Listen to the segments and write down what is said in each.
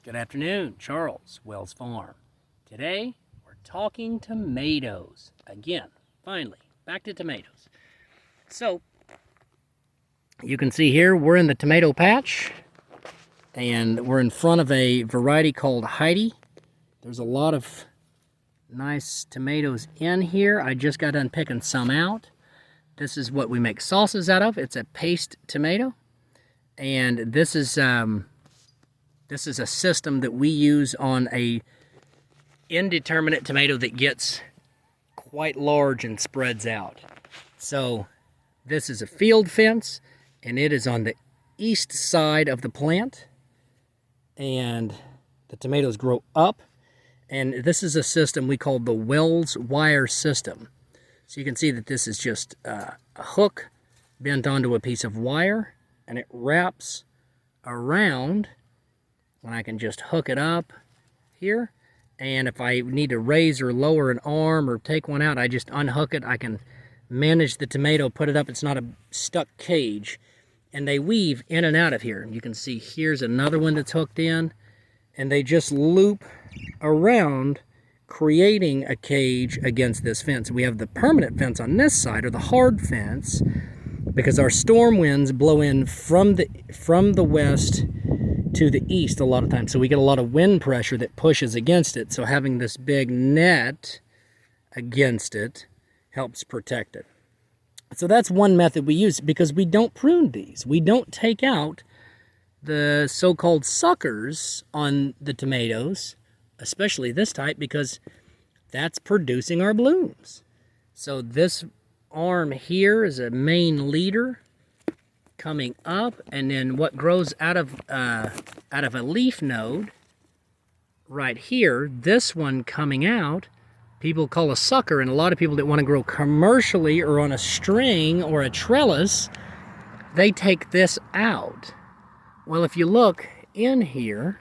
Good afternoon, Charles, Wells Farm. Today, we're talking tomatoes. Again, finally, back to tomatoes. So, you can see here, we're in the tomato patch, and we're in front of a variety called Heidi. There's a lot of nice tomatoes in here. I just got done picking some out. This is what we make sauces out of. It's a paste tomato, and this is a system that we use on a indeterminate tomato that gets quite large and spreads out. So this is a field fence, and it is on the east side of the plant, and the tomatoes grow up, and this is a system we call the Wells wire system. So you can see that this is just a hook bent onto a piece of wire, and it wraps around. When I can just hook it up here, and if I need to raise or lower an arm or take one out, I just unhook it. I can manage the tomato, put it up. It's not a stuck cage, and they weave in and out of here. You can see here's another one that's hooked in, and they just loop around, creating a cage against this fence. We have the permanent fence on this side, or the hard fence, because our storm winds blow in from the west to the east a lot of times, so we get a lot of wind pressure that pushes against it. So having this big net against it helps protect it. So that's one method we use, because we don't prune these. We don't take out the so-called suckers on the tomatoes, especially this type, because that's producing our blooms. So this arm here is a main leader coming up, and then what grows out of a leaf node right here, this one coming out, people call a sucker, and a lot of people that want to grow commercially or on a string or a trellis, they take this out. Well, if you look in here,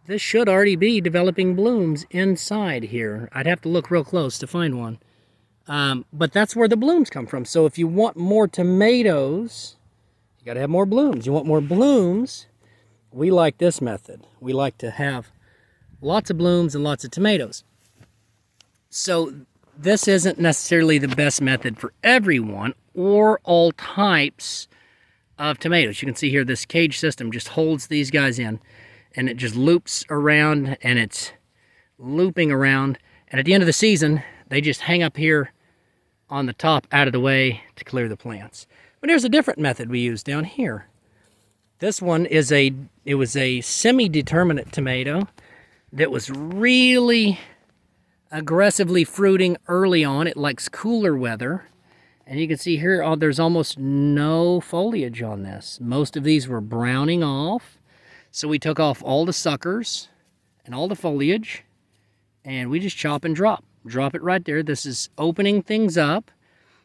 this should already be developing blooms inside here. I'd have to look real close to find one. But that's where the blooms come from. So if you want more tomatoes, you got to have more blooms. You want more blooms, we like this method. We like to have lots of blooms and lots of tomatoes. So this isn't necessarily the best method for everyone or all types of tomatoes. You can see here this cage system just holds these guys in, and it just loops around, and it's looping around. And at the end of the season, they just hang up here on the top out of the way to clear the plants. But here's a different method we use down here. This one is it was a semi-determinate tomato that was really aggressively fruiting early on. It likes cooler weather. And you can see here, there's almost no foliage on this. Most of these were browning off. So we took off all the suckers and all the foliage, and we just chop and drop. Drop it right there. This is opening things up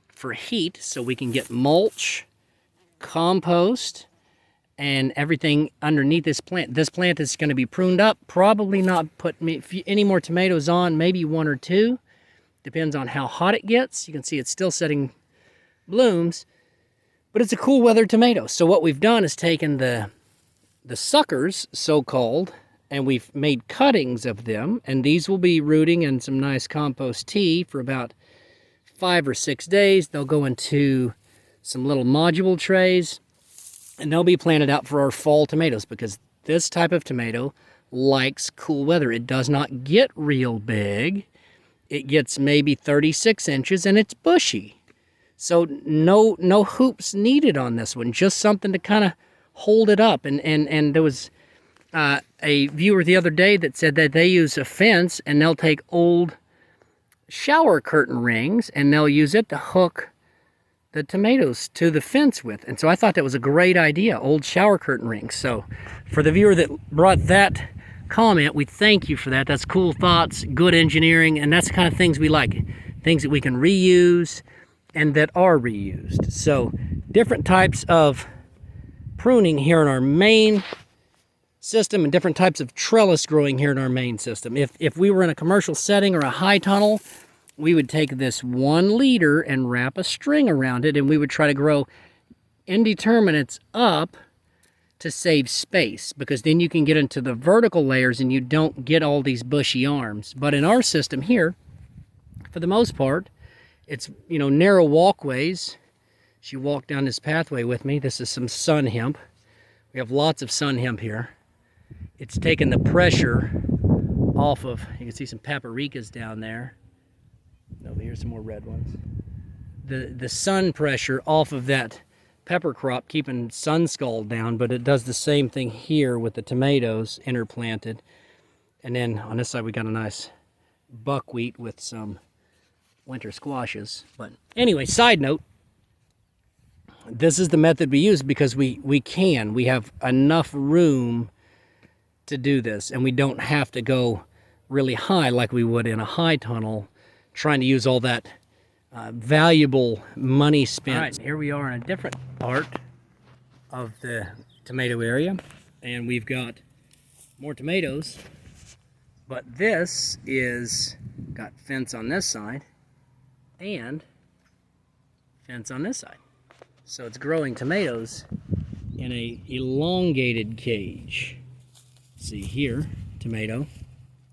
for heat so we can get mulch, compost, and everything underneath this plant. This plant is going to be pruned up. Probably not put any more tomatoes on, maybe one or two. Depends on how hot it gets. You can see it's still setting blooms, but it's a cool weather tomato. So what we've done is taken the suckers, so-called, and we've made cuttings of them, and these will be rooting in some nice compost tea for about 5 or 6 days. They'll go into some little module trays, and they'll be planted out for our fall tomatoes, because this type of tomato likes cool weather. It does not get real big. It gets maybe 36 inches, and it's bushy. So no hoops needed on this one, just something to kind of hold it up. And there was a viewer the other day that said that they use a fence, and they'll take old shower curtain rings and they'll use it to hook the tomatoes to the fence with. And so I thought that was a great idea, old shower curtain rings. So for the viewer that brought that comment, we thank you for that. That's cool thoughts, good engineering, and that's the kind of things we like. Things that we can reuse and that are reused. So different types of pruning here in our main system, and different types of trellis growing here in our main system. If we were in a commercial setting or a high tunnel, we would take this 1 leader and wrap a string around it, and we would try to grow indeterminates up to save space, because then you can get into the vertical layers and you don't get all these bushy arms. But in our system here, for the most part, it's, you know, narrow walkways. As you walk down this pathway with me, this is some sun hemp. We have lots of sun hemp here. It's taken the pressure off of, you can see some paprikas down there. Over here's some more red ones. The sun pressure off of that pepper crop, keeping sun scald down, but it does the same thing here with the tomatoes interplanted. And then on this side we got a nice buckwheat with some winter squashes. But anyway, side note, this is the method we use because we have enough room to do this, and we don't have to go really high like we would in a high tunnel, trying to use all that valuable money spent. All right, here we are in a different part of the tomato area, and we've got more tomatoes, but this is got fence on this side and fence on this side. So it's growing tomatoes in a elongated cage. See here, tomato,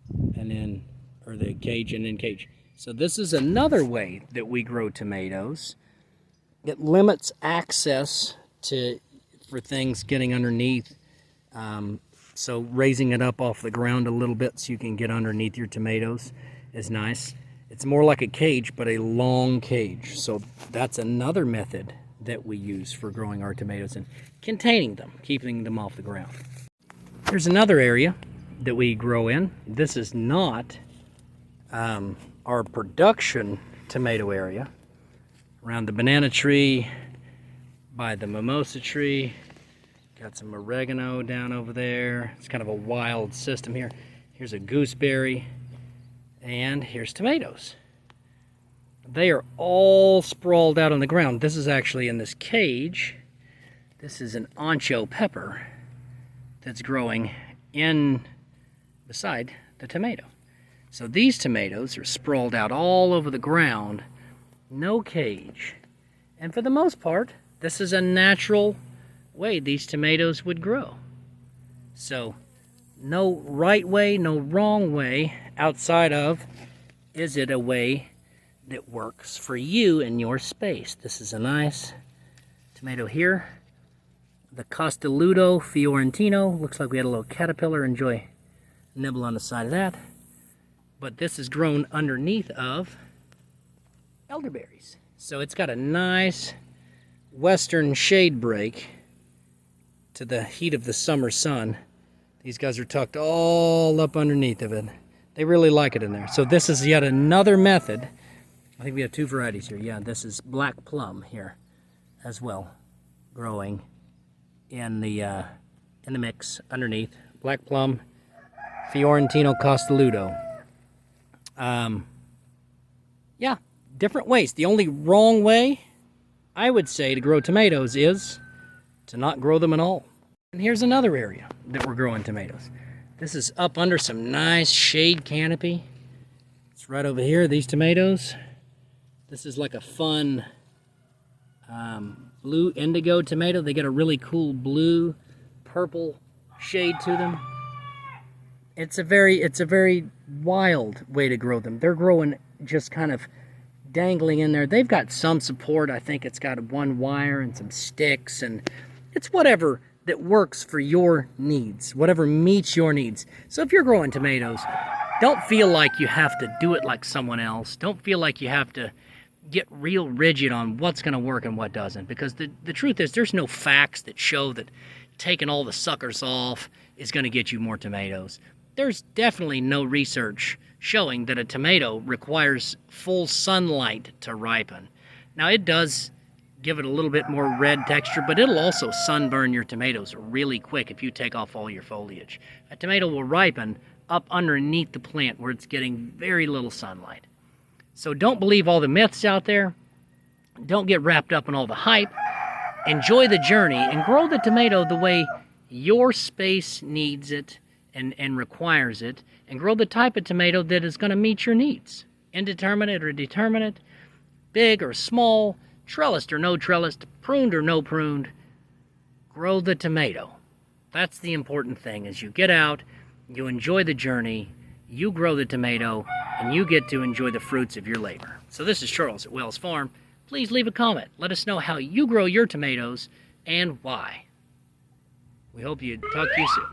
and then, or the cage and then cage. So this is another way that we grow tomatoes. It limits access for things getting underneath. So raising it up off the ground a little bit so you can get underneath your tomatoes is nice. It's more like a cage, but a long cage. So that's another method that we use for growing our tomatoes and containing them, keeping them off the ground. Here's another area that we grow in. This is not our production tomato area. Around the banana tree, by the mimosa tree, got some oregano down over there. It's kind of a wild system here. Here's a gooseberry, and here's tomatoes. They are all sprawled out on the ground. This is actually in this cage. This is an ancho pepper that's growing in beside the tomato. So these tomatoes are sprawled out all over the ground, no cage. And for the most part, this is a natural way these tomatoes would grow. So no right way, no wrong way outside of, is it a way that works for you in your space? This is a nice tomato here. The Castelluto Fiorentino. Looks like we had a little caterpillar. Enjoy nibble on the side of that. But this is grown underneath of elderberries. So it's got a nice western shade break to the heat of the summer sun. These guys are tucked all up underneath of it. They really like it in there. So this is yet another method. I think we have two varieties here. Yeah, this is black plum here as well, growing in the mix underneath. Black plum, Fiorentino Castelluto. Yeah, different ways. The only wrong way, I would say, to grow tomatoes is to not grow them at all. And here's another area that we're growing tomatoes. This is up under some nice shade canopy. It's right over here, these tomatoes. This is like a fun blue indigo tomato. They get a really cool blue, purple shade to them. It's a very wild way to grow them. They're growing just kind of dangling in there. They've got some support. I think it's got one wire and some sticks, and it's whatever that works for your needs, whatever meets your needs. So if you're growing tomatoes, don't feel like you have to do it like someone else. Don't feel like you have to get real rigid on what's going to work and what doesn't, because the truth is there's no facts that show that taking all the suckers off is going to get you more tomatoes. There's definitely no research showing that a tomato requires full sunlight to ripen. Now it does give it a little bit more red texture, but it'll also sunburn your tomatoes really quick if you take off all your foliage. A tomato will ripen up underneath the plant where it's getting very little sunlight. So don't believe all the myths out there. Don't get wrapped up in all the hype. Enjoy the journey and grow the tomato the way your space needs it and requires it, and grow the type of tomato that is going to meet your needs. Indeterminate or determinate, big or small, trellised or no trellised, pruned or no pruned, grow the tomato. That's the important thing, is you get out, you enjoy the journey, you grow the tomato, and you get to enjoy the fruits of your labor. So this is Charles at Wells Farm. Please leave a comment. Let us know how you grow your tomatoes and why. We hope you talk to you soon.